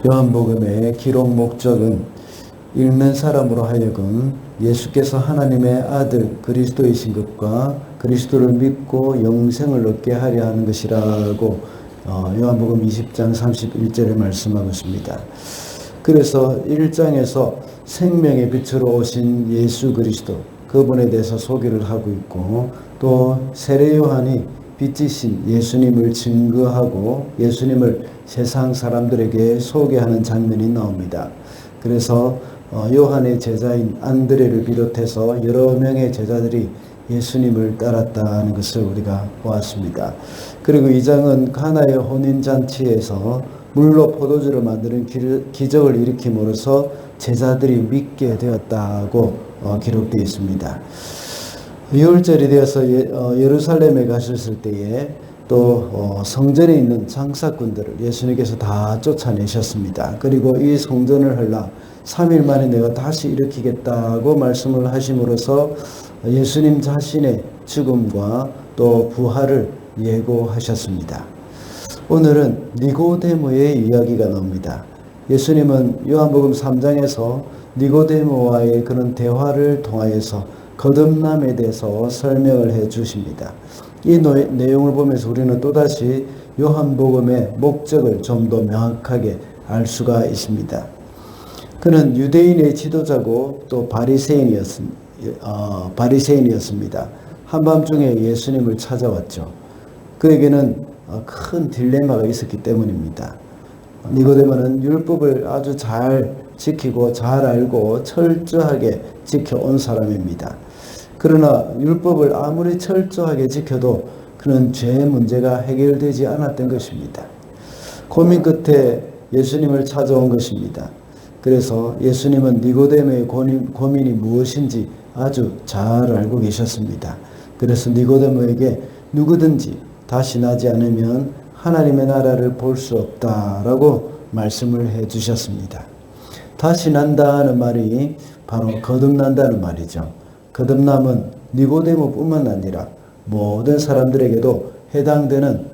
요한복음의 기록 목적은 읽는 사람으로 하여금 예수께서 하나님의 아들 그리스도이신 것과 그리스도를 믿고 영생을 얻게 하려 하는 것이라고 요한복음 20장 31절에 말씀하고 있습니다. 그래서 1장에서 생명의 빛으로 오신 예수 그리스도 그분에 대해서 소개를 하고 있고, 또 세례 요한이 빛이신 예수님을 증거하고 예수님을 세상 사람들에게 소개하는 장면이 나옵니다. 그래서 요한의 제자인 안드레를 비롯해서 여러 명의 제자들이 예수님을 따랐다는 것을 우리가 보았습니다. 그리고 2장은 가나의 혼인잔치에서 물로 포도주를 만드는 기적을 일으킴으로써 제자들이 믿게 되었다고 기록되어 있습니다. 유월절이 되어서 예루살렘에 가셨을 때에 또 성전에 있는 장사꾼들을 예수님께서 다 쫓아내셨습니다. 그리고 이 성전을 헐라 3일 만에 내가 다시 일으키겠다고 말씀을 하심으로써 예수님 자신의 죽음과 또 부활을 예고하셨습니다. 오늘은 니고데모의 이야기가 나옵니다. 예수님은 요한복음 3장에서 니고데모와의 그런 대화를 통하여서 거듭남에 대해서 설명을 해 주십니다. 이 내용을 보면서 우리는 또다시 요한복음의 목적을 좀 더 명확하게 알 수가 있습니다. 그는 유대인의 지도자고 또 바리새인이었습니다. 한밤중에 예수님을 찾아왔죠. 그에게는 큰 딜레마가 있었기 때문입니다. 니고데모는 율법을 아주 잘 지키고 잘 알고 철저하게 지켜온 사람입니다. 그러나 율법을 아무리 철저하게 지켜도 그는 죄의 문제가 해결되지 않았던 것입니다. 고민 끝에 예수님을 찾아온 것입니다. 그래서 예수님은 니고데모의 고민이 무엇인지 아주 잘 알고 계셨습니다. 그래서 니고데모에게 누구든지 다시 나지 않으면 하나님의 나라를 볼 수 없다라고 말씀을 해 주셨습니다. 다시 난다는 말이 바로 거듭난다는 말이죠. 거듭남은 니고데모뿐만 아니라 모든 사람들에게도 해당되는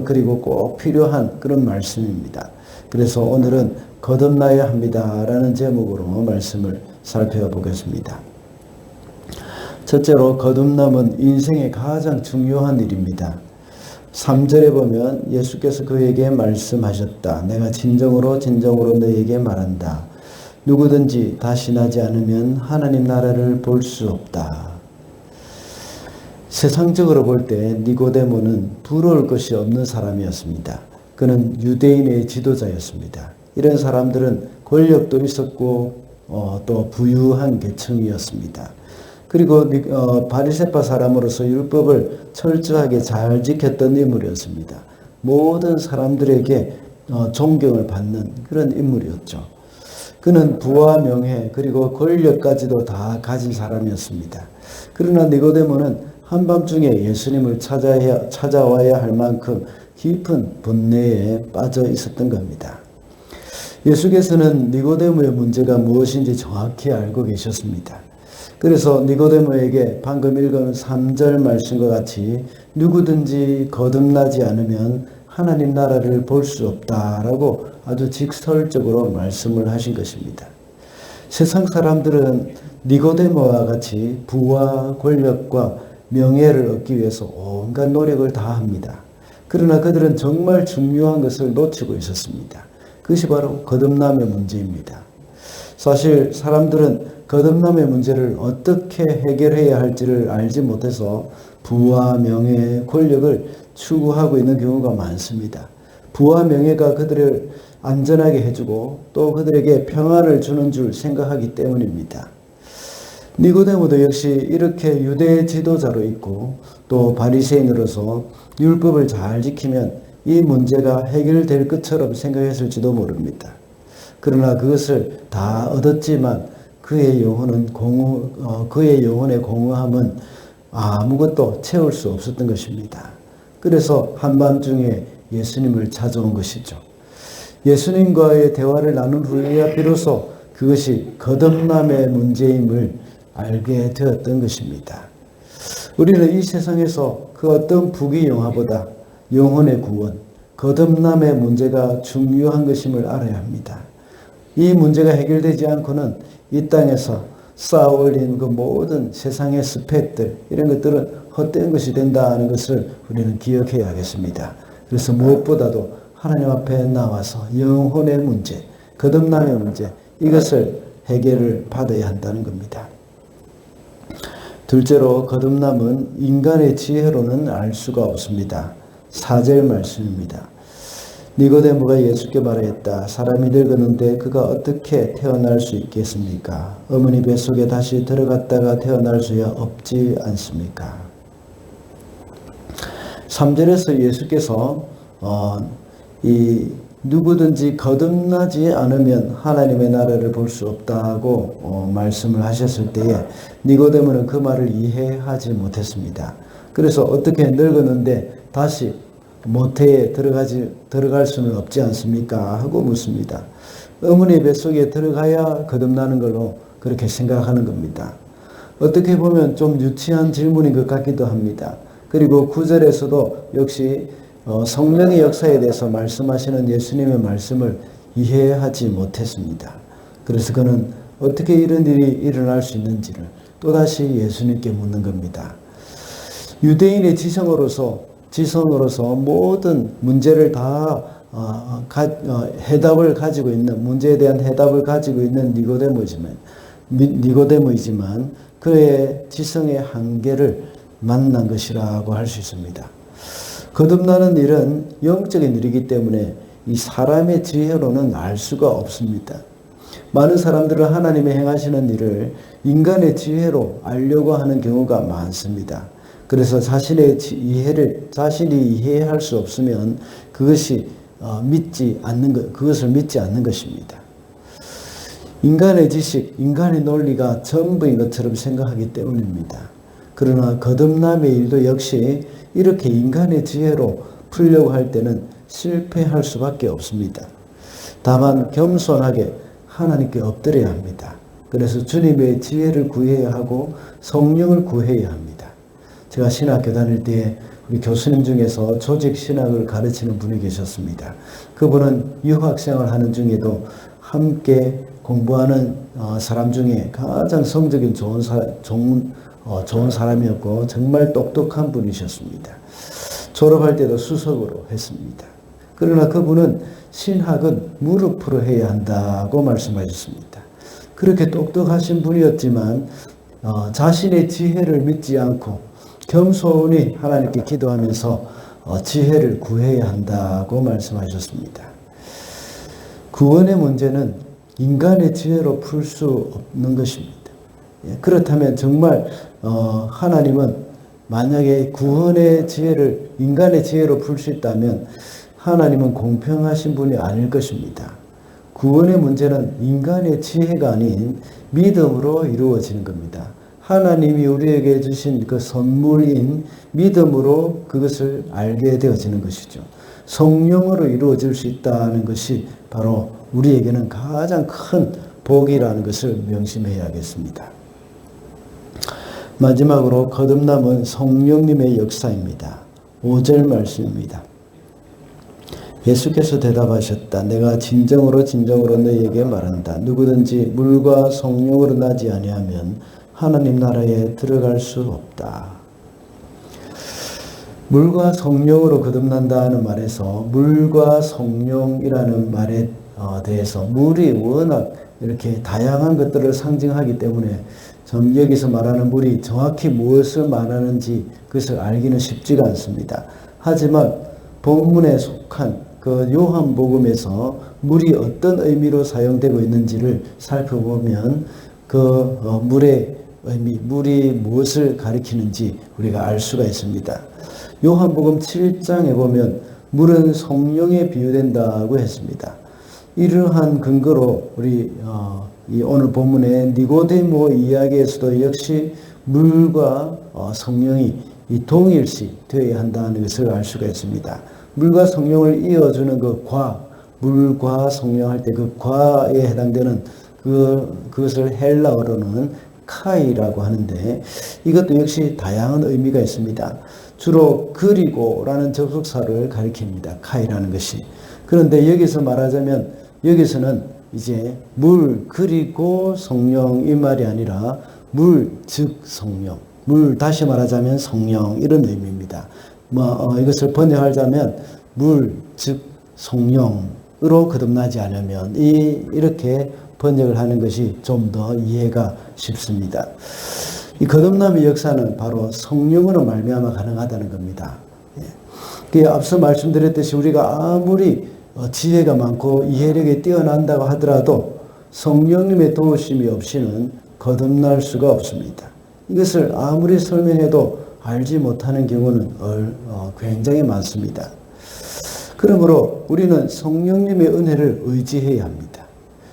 그리고 꼭 필요한 그런 말씀입니다. 그래서 오늘은 거듭나야 합니다라는 제목으로 말씀을 살펴보겠습니다. 첫째로 거듭남은 인생의 가장 중요한 일입니다. 3절에 보면 예수께서 그에게 말씀하셨다. 내가 진정으로 너에게 말한다. 누구든지 다시 나지 않으면 하나님 나라를 볼 수 없다. 세상적으로 볼 때 니고데모는 부러울 것이 없는 사람이었습니다. 그는 유대인의 지도자였습니다. 이런 사람들은 권력도 있었고 또 부유한 계층이었습니다. 그리고 바리새파 사람으로서 율법을 철저하게 잘 지켰던 인물이었습니다. 모든 사람들에게 존경을 받는 그런 인물이었죠. 그는 부와 명예 그리고 권력까지도 다 가진 사람이었습니다. 그러나 니고데모는 한밤중에 예수님을 찾아와야 할 만큼 깊은 번뇌에 빠져 있었던 겁니다. 예수께서는 니고데모의 문제가 무엇인지 정확히 알고 계셨습니다. 그래서 니고데모에게 방금 읽은 3절 말씀과 같이 누구든지 거듭나지 않으면 하나님 나라를 볼 수 없다라고 아주 직설적으로 말씀을 하신 것입니다. 세상 사람들은 니고데모와 같이 부와 권력과 명예를 얻기 위해서 온갖 노력을 다합니다. 그러나 그들은 정말 중요한 것을 놓치고 있었습니다. 그것이 바로 거듭남의 문제입니다. 사실 사람들은 거듭남의 문제를 어떻게 해결해야 할지를 알지 못해서 부와 명예, 권력을 추구하고 있는 경우가 많습니다. 부와 명예가 그들을 안전하게 해주고 또 그들에게 평안을 주는 줄 생각하기 때문입니다. 니고데모도 역시 이렇게 유대 지도자로 있고 또 바리새인으로서 율법을 잘 지키면 이 문제가 해결될 것처럼 생각했을지도 모릅니다. 그러나 그것을 다 얻었지만 그의 영혼의 공허함은 아무것도 채울 수 없었던 것입니다. 그래서 한밤중에 예수님을 찾아온 것이죠. 예수님과의 대화를 나눈 후에야 비로소 그것이 거듭남의 문제임을 알게 되었던 것입니다. 우리는 이 세상에서 그 어떤 부귀영화보다 영혼의 구원, 거듭남의 문제가 중요한 것임을 알아야 합니다. 이 문제가 해결되지 않고는 이 땅에서 쌓아 올린 그 모든 세상의 스펙들, 이런 것들은 헛된 것이 된다는 것을 우리는 기억해야 하겠습니다. 그래서 무엇보다도 하나님 앞에 나와서 영혼의 문제, 거듭남의 문제, 이것을 해결을 받아야 한다는 겁니다. 둘째로 거듭남은 인간의 지혜로는 알 수가 없습니다. 4절 말씀입니다. 니고데모가 예수께 말하였다. 사람이 늙었는데 그가 어떻게 태어날 수 있겠습니까? 어머니 뱃속에 다시 들어갔다가 태어날 수야 없지 않습니까? 3절에서 예수께서 누구든지 거듭나지 않으면 하나님의 나라를 볼 수 없다고 말씀을 하셨을 때에 니고데모는 그 말을 이해하지 못했습니다. 그래서 어떻게 늙었는데 다시 모태에 들어갈 수는 없지 않습니까? 하고 묻습니다. 어머니 뱃속에 들어가야 거듭나는 걸로 그렇게 생각하는 겁니다. 어떻게 보면 좀 유치한 질문인 것 같기도 합니다. 그리고 9절에서도 역시 성령의 역사에 대해서 말씀하시는 예수님의 말씀을 이해하지 못했습니다. 그래서 그는 어떻게 이런 일이 일어날 수 있는지를 또다시 예수님께 묻는 겁니다. 유대인의 지성으로서 모든 문제를 다 해답을 가지고 있는, 문제에 대한 해답을 가지고 있는 니고데모이지만 그의 지성의 한계를 만난 것이라고 할 수 있습니다. 거듭나는 일은 영적인 일이기 때문에 이 사람의 지혜로는 알 수가 없습니다. 많은 사람들은 하나님의 행하시는 일을 인간의 지혜로 알려고 하는 경우가 많습니다. 그래서 자신이 이해할 수 없으면 그것을 믿지 않는 것입니다. 인간의 지식, 인간의 논리가 전부인 것처럼 생각하기 때문입니다. 그러나 거듭남의 일도 역시 이렇게 인간의 지혜로 풀려고 할 때는 실패할 수밖에 없습니다. 다만 겸손하게 하나님께 엎드려야 합니다. 그래서 주님의 지혜를 구해야 하고 성령을 구해야 합니다. 제가 신학교 다닐 때 우리 교수님 중에서 조직신학을 가르치는 분이 계셨습니다. 그분은 유학생활 하는 중에도 함께 공부하는 사람 중에 가장 성적이 좋은 사람이었고 정말 똑똑한 분이셨습니다. 졸업할 때도 수석으로 했습니다. 그러나 그분은 신학은 무릎으로 해야 한다고 말씀하셨습니다. 그렇게 똑똑하신 분이었지만 자신의 지혜를 믿지 않고 겸손히 하나님께 기도하면서 지혜를 구해야 한다고 말씀하셨습니다. 구원의 문제는 인간의 지혜로 풀 수 없는 것입니다. 그렇다면 정말 하나님은 만약에 구원의 지혜를 인간의 지혜로 풀 수 있다면 하나님은 공평하신 분이 아닐 것입니다. 구원의 문제는 인간의 지혜가 아닌 믿음으로 이루어지는 겁니다. 하나님이 우리에게 주신 그 선물인 믿음으로 그것을 알게 되어지는 것이죠. 성령으로 이루어질 수 있다는 것이 바로 우리에게는 가장 큰 복이라는 것을 명심해야겠습니다. 마지막으로 거듭남은 성령님의 역사입니다. 5절 말씀입니다. 예수께서 대답하셨다. 내가 진정으로 너희에게 말한다. 누구든지 물과 성령으로 나지 아니하면 하나님 나라에 들어갈 수 없다. 물과 성령으로 거듭난다는 말에서 물과 성령이라는 말에 대해서 물이 워낙 이렇게 다양한 것들을 상징하기 때문에 여기서 말하는 물이 정확히 무엇을 말하는지 그것을 알기는 쉽지가 않습니다. 하지만 본문에 속한 그 요한복음에서 물이 어떤 의미로 사용되고 있는지를 살펴보면 그 물의 의미, 물이 무엇을 가리키는지 우리가 알 수가 있습니다. 요한복음 7장에 보면 물은 성령에 비유된다고 했습니다. 이러한 근거로 우리 이 오늘 본문의 니고데모 이야기에서도 역시 물과 성령이 이 동일시 되어야 한다는 것을 알 수가 있습니다. 물과 성령을 이어주는 그 물과 성령 할 때 그 과에 해당되는 그것을 헬라어로는 카이라고 하는데 이것도 역시 다양한 의미가 있습니다. 주로 그리고라는 접속사를 가리킵니다. 카이라는 것이. 그런데 여기서 말하자면 여기서는 이제 물 그리고 성령 이 말이 아니라 물 즉 성령. 물 다시 말하자면 성령 이런 의미입니다. 이것을 번역하자면 물 즉 성령으로 거듭나지 않으면 이렇게 번역을 하는 것이 좀 더 이해가 쉽습니다. 이 거듭남의 역사는 바로 성령으로 말미암아 가능하다는 겁니다. 앞서 말씀드렸듯이 우리가 아무리 지혜가 많고 이해력이 뛰어난다고 하더라도 성령님의 도우심이 없이는 거듭날 수가 없습니다. 이것을 아무리 설명해도 알지 못하는 경우는 굉장히 많습니다. 그러므로 우리는 성령님의 은혜를 의지해야 합니다.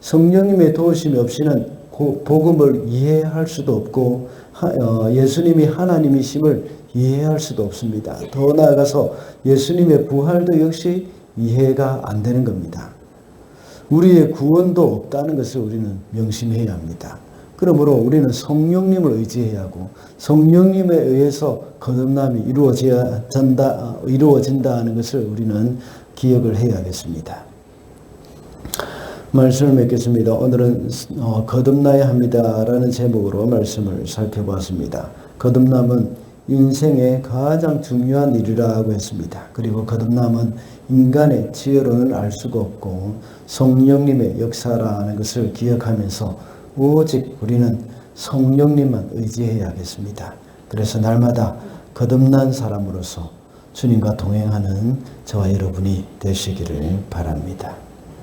성령님의 도우심이 없이는 복음을 이해할 수도 없고 예수님이 하나님이심을 이해할 수도 없습니다. 더 나아가서 예수님의 부활도 역시 이해가 안 되는 겁니다. 우리의 구원도 없다는 것을 우리는 명심해야 합니다. 그러므로 우리는 성령님을 의지해야 하고 성령님에 의해서 거듭남이 이루어진다는 것을 우리는 기억을 해야겠습니다. 말씀을 맺겠습니다. 오늘은 거듭나야 합니다라는 제목으로 말씀을 살펴보았습니다. 거듭남은 인생의 가장 중요한 일이라고 했습니다. 그리고 거듭남은 인간의 지혜로는 알 수가 없고 성령님의 역사라는 것을 기억하면서 오직 우리는 성령님만 의지해야겠습니다. 그래서 날마다 거듭난 사람으로서 주님과 동행하는 저와 여러분이 되시기를 바랍니다.